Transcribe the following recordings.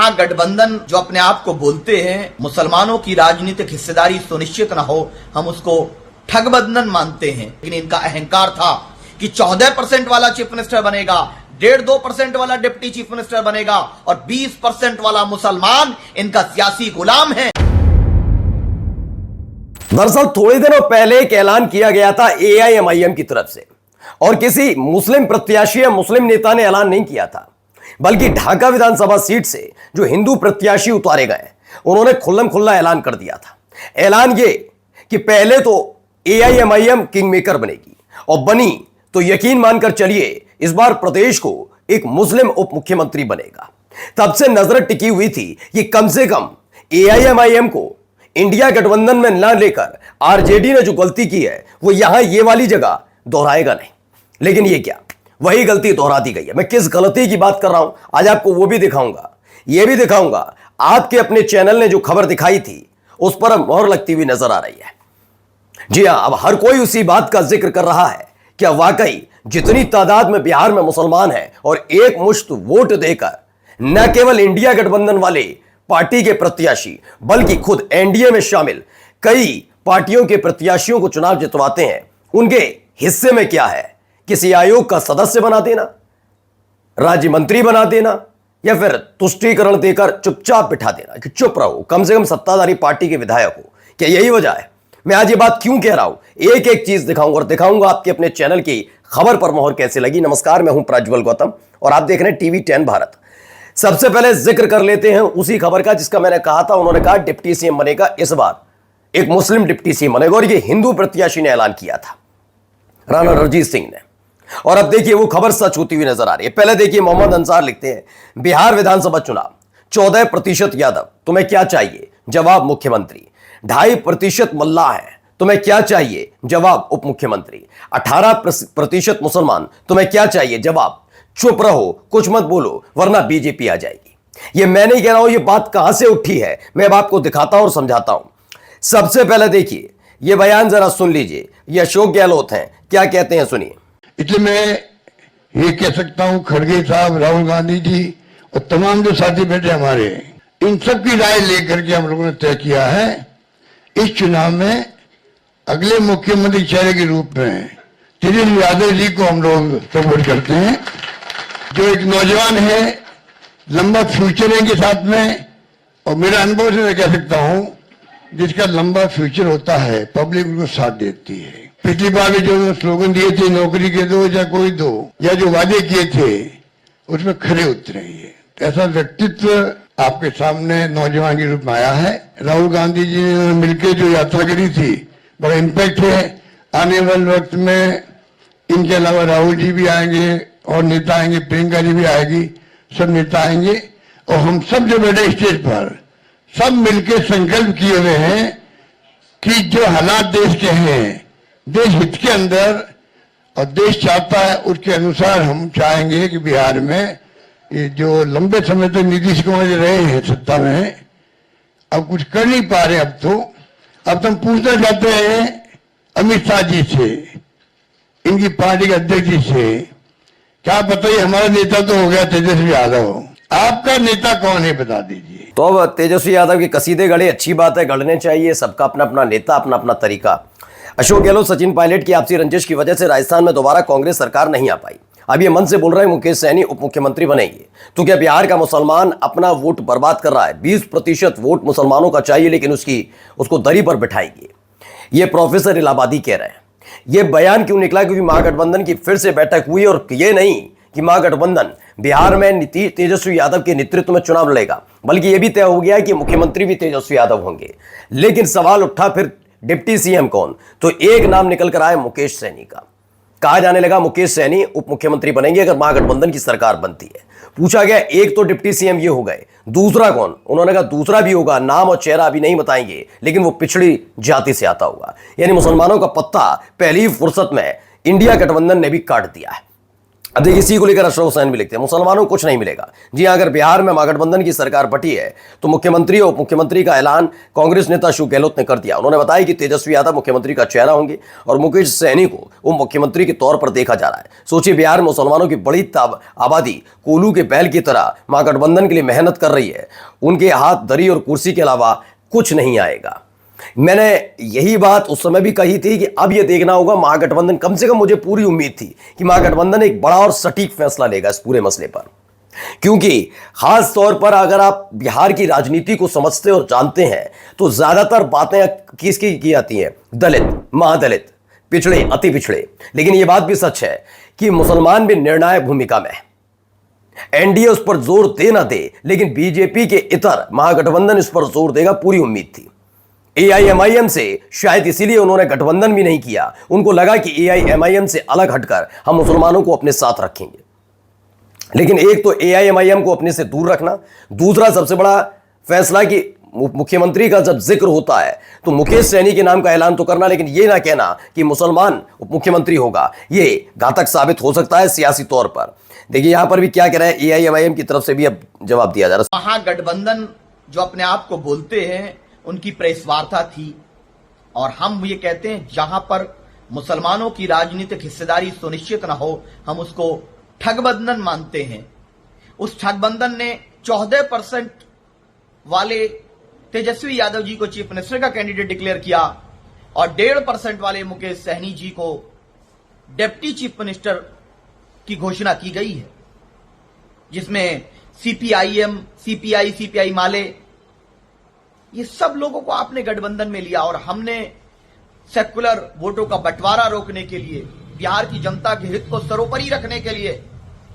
महागठबंधन जो अपने आप को बोलते हैं, मुसलमानों की राजनीतिक हिस्सेदारी सुनिश्चित न हो, हम उसको ठगबंधन मानते हैं। लेकिन इनका अहंकार था कि 14% वाला चीफ मिनिस्टर बनेगा, 1.5-2% वाला डिप्टी चीफ मिनिस्टर बनेगा और 20% वाला मुसलमान इनका सियासी गुलाम है। दरअसल थोड़े दिनों पहले एक ऐलान किया गया था AIMIM की तरफ से, और किसी मुस्लिम प्रत्याशी या मुस्लिम नेता ने ऐलान नहीं किया था, बल्कि ढाका विधानसभा सीट से जो हिंदू प्रत्याशी उतारे गए उन्होंने खुल्लम खुल्ला ऐलान कर दिया था। ऐलान ये कि पहले तो AIMIM किंग मेकर बनेगी, और बनी तो यकीन मानकर चलिए इस बार प्रदेश को एक मुस्लिम उप मुख्यमंत्री बनेगा। तब से नजर टिकी हुई थी कि कम से कम AIMIM को इंडिया गठबंधन में न लेकर RJD ने जो गलती की है वो यहां ये वाली जगह दोहराएगा नहीं। लेकिन ये क्या, वही गलती दोहरा दी गई है। मैं किस गलती की बात कर रहा हूं आज आपको वो भी दिखाऊंगा। ये भी दिखाऊंगा आपके अपने चैनल ने जो खबर दिखाई थी उस पर मोहर लगती हुई नजर आ रही है। जी हां, अब हर कोई उसी बात का जिक्र कर रहा है, क्या वाकई जितनी तादाद में बिहार में मुसलमान हैं और एक मुश्त वोट देकर न केवल इंडिया गठबंधन वाले पार्टी के प्रत्याशी बल्कि खुद NDA में शामिल कई पार्टियों के प्रत्याशियों को चुनाव जितवाते हैं, उनके हिस्से में क्या है? किसी आयोग का सदस्य बना देना, राज्य मंत्री बना देना, या फिर तुष्टीकरण देकर चुपचाप बिठा देना कि चुप रहो, कम से कम सत्ताधारी पार्टी के विधायक हो? क्या यही वजह है? मैं आज ये बात क्यों कह रहा हूं, एक एक चीज दिखाऊंगा और दिखाऊंगा आपके अपने चैनल की खबर पर मोहर कैसे लगी। नमस्कार, मैं हूं प्रज्वल गौतम और आप देख रहे हैं TV10 भारत। सबसे पहले जिक्र कर लेते हैं उसी खबर का जिसका मैंने कहा था, उन्होंने कहा डिप्टी CM बनेगा, इस बार एक मुस्लिम डिप्टी CM बनेगा, और ये हिंदू प्रत्याशी ने ऐलान किया था, राणा रणजीत सिंह ने। और अब देखिए वो खबर सच होती हुई नजर आ रही है। पहले देखिए मोहम्मद अंसार लिखते हैं, बिहार विधानसभा चुनाव 14% यादव, तुम्हें क्या चाहिए? जवाब मुख्यमंत्री। 2.5% मल्लाह है, तुम्हें क्या चाहिए? जवाब उप मुख्यमंत्री। 18% मुसलमान, तुम्हें क्या चाहिए? जवाब चुप रहो, कुछ मत बोलो वरना BJP आ जाएगी। ये मैं नहीं कह रहा हूं, ये बात कहां से उठी है मैं अब आपको दिखाता हूं और समझाता हूं। सबसे पहले देखिए ये बयान जरा सुन लीजिए, ये अशोक गहलोत हैं, क्या कहते हैं सुनिए। इसलिए मैं ये कह सकता हूं, खड़गे साहब, राहुल गांधी जी और तमाम जो साथी बैठे हमारे, इन सब की राय लेकर के हम लोगों ने तय किया है इस चुनाव में अगले मुख्यमंत्री चेहरे के रूप में तेजस्वी यादव जी को हम लोग सपोर्ट करते हैं, जो एक नौजवान है, लंबा फ्यूचर है इनके साथ में। और मेरा अनुभव से मैं कह सकता हूं, जिसका लंबा फ्यूचर होता है पब्लिक उनको साथ देती है। पिछली बार भी जो स्लोगन दिए थे, नौकरी के दो या कोई दो, या जो वादे किए थे उसमें खरे उतरे। ऐसा व्यक्तित्व आपके सामने नौजवान के रूप में आया है। राहुल गांधी जी ने मिलकर जो यात्रा करी थी, बड़ा इम्पैक्ट है। आने वाले वक्त में इनके अलावा राहुल जी भी आएंगे और नेता आएंगे, प्रियंका जी भी आएगी, सब नेता आएंगे, और हम सब जो बैठे स्टेज पर सब मिलकर संकल्प किए हुए हैं कि जो हालात देश के हैं, देश हित के अंदर और देश चाहता है उसके अनुसार हम चाहेंगे कि बिहार में ये जो लंबे समय तक नीतीश कुमार जी रहे हैं सत्ता में, अब कुछ कर नहीं पा रहे। अब तुम पूछना चाहते हैं अमित शाह जी से, इनकी पार्टी के अध्यक्ष जी से, क्या बताइए, हमारा नेता तो हो गया तेजस्वी यादव, आपका नेता कौन है बता दीजिए। तो अब तेजस्वी यादव के कसीदे गढ़े, अच्छी बात है, गढ़ने चाहिए, सबका अपना अपना नेता, अपना अपना तरीका। अशोक गहलोत, सचिन पायलट की आपसी रंजिश की वजह से राजस्थान में दोबारा कांग्रेस सरकार नहीं आ पाई। अब ये मन से बोल रहे हैं मुकेश सहनी उप मुख्यमंत्री बनेंगे, तो क्या बिहार का मुसलमान अपना वोट बर्बाद कर रहा है? 20% वोट मुसलमानों का चाहिए, लेकिन उसको दरी पर बिठाएंगे, ये प्रोफेसर इलाहाबादी कह रहे हैं। ये बयान क्यों निकला? क्योंकि महागठबंधन की फिर से बैठक हुई, और ये नहीं कि महागठबंधन बिहार में तेजस्वी यादव के नेतृत्व में चुनाव लड़ेगा, बल्कि यह भी तय हो गया है कि मुख्यमंत्री भी तेजस्वी यादव होंगे। लेकिन सवाल उठा फिर डिप्टी CM कौन? तो एक नाम निकल कर आया मुकेश सहनी का। कहा जाने लगा मुकेश सहनी उप मुख्यमंत्री बनेंगे अगर महागठबंधन की सरकार बनती है। पूछा गया एक तो डिप्टी CM ये हो गए, दूसरा कौन? उन्होंने कहा दूसरा भी होगा, नाम और चेहरा अभी नहीं बताएंगे, लेकिन वो पिछड़ी जाति से आता होगा। यानी मुसलमानों का पत्ता पहली फुर्सत में इंडिया गठबंधन ने भी काट दिया है। अब देखिए, इसी को लेकर अशरफ हुसैन भी लिखते हैं मुसलमानों को कुछ नहीं मिलेगा। जी हां, अगर बिहार में महागठबंधन की सरकार बटी है तो मुख्यमंत्री और उप मुख्यमंत्री का ऐलान कांग्रेस नेता अशोक गहलोत ने कर दिया। उन्होंने बताया कि तेजस्वी यादव मुख्यमंत्री का चेहरा होंगे और मुकेश सहनी को उप मुख्यमंत्री के तौर पर देखा जा रहा है। सोचिए, बिहार में मुसलमानों की बड़ी आबादी कोलू के बैल की तरह महागठबंधन के लिए मेहनत कर रही है। उनके हाथ दरी और कुर्सी के अलावा कुछ नहीं आएगा। मैंने यही बात उस समय भी कही थी कि अब यह देखना होगा महागठबंधन, कम से कम मुझे पूरी उम्मीद थी कि महागठबंधन एक बड़ा और सटीक फैसला लेगा इस पूरे मसले पर, क्योंकि खास तौर पर अगर आप बिहार की राजनीति को समझते और जानते हैं तो ज्यादातर बातें किसकी की जाती हैं? दलित, महादलित, पिछड़े, अति पिछड़े। लेकिन यह बात भी सच है कि मुसलमान भी निर्णायक भूमिका में है। एनडीए उस पर जोर दे ना दे, लेकिन बीजेपी के इतर महागठबंधन इस पर जोर देगा, पूरी उम्मीद थी। एआईएमआईएम से शायद इसीलिए उन्होंने गठबंधन भी नहीं किया। उनको लगा कि एआईएमआईएम से अलग हटकर हम मुसलमानों को अपने साथ रखेंगे। लेकिन एक तो एआईएमआईएम को अपने से दूर रखना, दूसरा सबसे बड़ा फैसला कि मुख्यमंत्री का जब जिक्र होता है तो मुकेश सहनी के नाम का ऐलान तो करना, लेकिन यह ना कहना कि मुसलमान उप मुख्यमंत्री होगा। यह घातक साबित हो सकता है सियासी तौर पर। देखिए, यहां पर भी क्या कह रहे हैं, एआईएमआईएम की तरफ से भी अब जवाब दिया जा रहा है। महागठबंधन जो अपने आप को बोलते हैं उनकी प्रेस वार्ता थी, और हम ये कहते हैं जहां पर मुसलमानों की राजनीतिक हिस्सेदारी सुनिश्चित न हो हम उसको ठगबंधन मानते हैं। उस ठगबंधन ने 14% वाले तेजस्वी यादव जी को चीफ मिनिस्टर का कैंडिडेट डिक्लेयर किया और 1.5% वाले मुकेश सहनी जी को डिप्टी चीफ मिनिस्टर की घोषणा की गई है, जिसमें सीपीआईएम, सीपीआई माले, ये सब लोगों को आपने गठबंधन में लिया। और हमने सेक्युलर वोटों का बंटवारा रोकने के लिए, बिहार की जनता के हित को सर्वोपरि रखने के लिए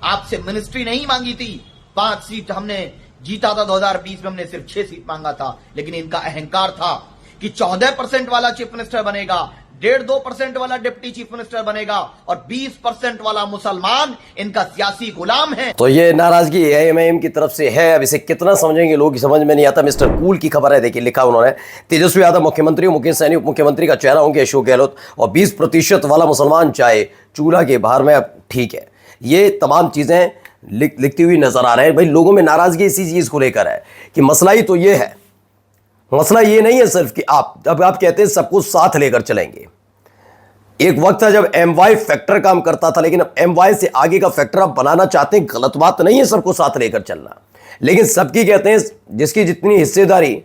आपसे मिनिस्ट्री नहीं मांगी थी। 5 सीट हमने जीता था 2020 में, हमने सिर्फ 6 सीट मांगा था। लेकिन इनका अहंकार था कि 14% वाला चीफ मिनिस्टर बनेगा, 1.5-2% वाला डिप्टी चीफ मिनिस्टर बनेगा और 20% वाला मुसलमान इनका सियासी गुलाम है। तो ये नाराजगी एआईएमआईएम की तरफ से है। अब इसे कितना समझेंगे लोग समझ में नहीं आता। मिस्टर कूल की खबर है, देखिए लिखा उन्होंने, तेजस्वी यादव मुख्यमंत्री, मुकेश सहनी उप मुख्यमंत्री का चेहरा होंगे अशोक गहलोत, और 20% वाला मुसलमान चाहे चूल्हा के बाहर में। अब ठीक है, ये तमाम चीजें लिखती हुई नजर आ रहे हैं। भाई, लोगों में नाराजगी इसी चीज को लेकर है कि मसला ही तो ये है। मसला ये नहीं है सिर्फ कि आप कहते हैं सबको साथ लेकर चलेंगे। एक वक्त था जब एमवाई फैक्टर काम करता था, लेकिन अब एमवाई से आगे का फैक्टर आप बनाना चाहते हैं। गलत बात नहीं है सबको साथ लेकर चलना, लेकिन सबकी कहते हैं जिसकी जितनी हिस्सेदारी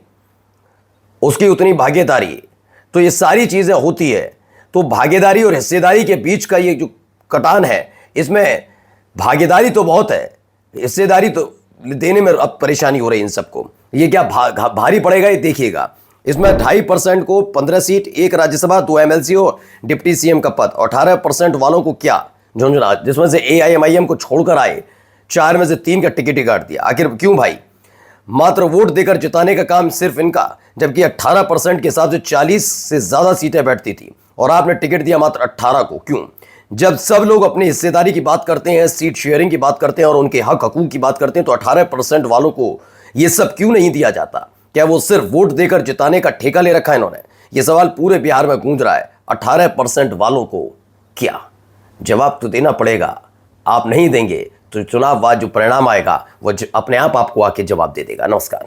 उसकी उतनी भागीदारी। तो ये सारी चीजें होती है। तो भागीदारी और हिस्सेदारी के बीच का ये जो कटान है, इसमें भागीदारी तो बहुत है, हिस्सेदारी तो देने में अब परेशानी हो रही है इन सबको। ये क्या भारी पड़ेगा ये देखिएगा। इसमें 2.5% को 15 सीट, 1 राज्यसभा, 2 एमएलसी हो, डिप्टी सीएम का पद, और 18% वालों को क्या झुंझुना, जिसमें से एआईएमआईएम को छोड़कर आए 4 में से 3 का टिकट ही काट दिया। आखिर क्यों भाई? मात्र वोट देकर जिताने का काम सिर्फ इनका, जबकि 18% के हिसाब से 40 से ज्यादा सीटें बैठती थी और आपने टिकट दिया मात्र 18 को। क्यों? जब सब लोग अपनी हिस्सेदारी की बात करते हैं, सीट शेयरिंग की बात करते हैं और उनके हक हकूक की बात करते हैं, तो 18% वालों को ये सब क्यों नहीं दिया जाता? क्या वो सिर्फ वोट देकर जिताने का ठेका ले रखा है इन्होंने? ये सवाल पूरे बिहार में गूंज रहा है। 18% वालों को क्या? जवाब तो देना पड़ेगा। आप नहीं देंगे तो चुनाव बाद जो परिणाम आएगा वो अपने आप आपको आके जवाब दे देगा। नमस्कार।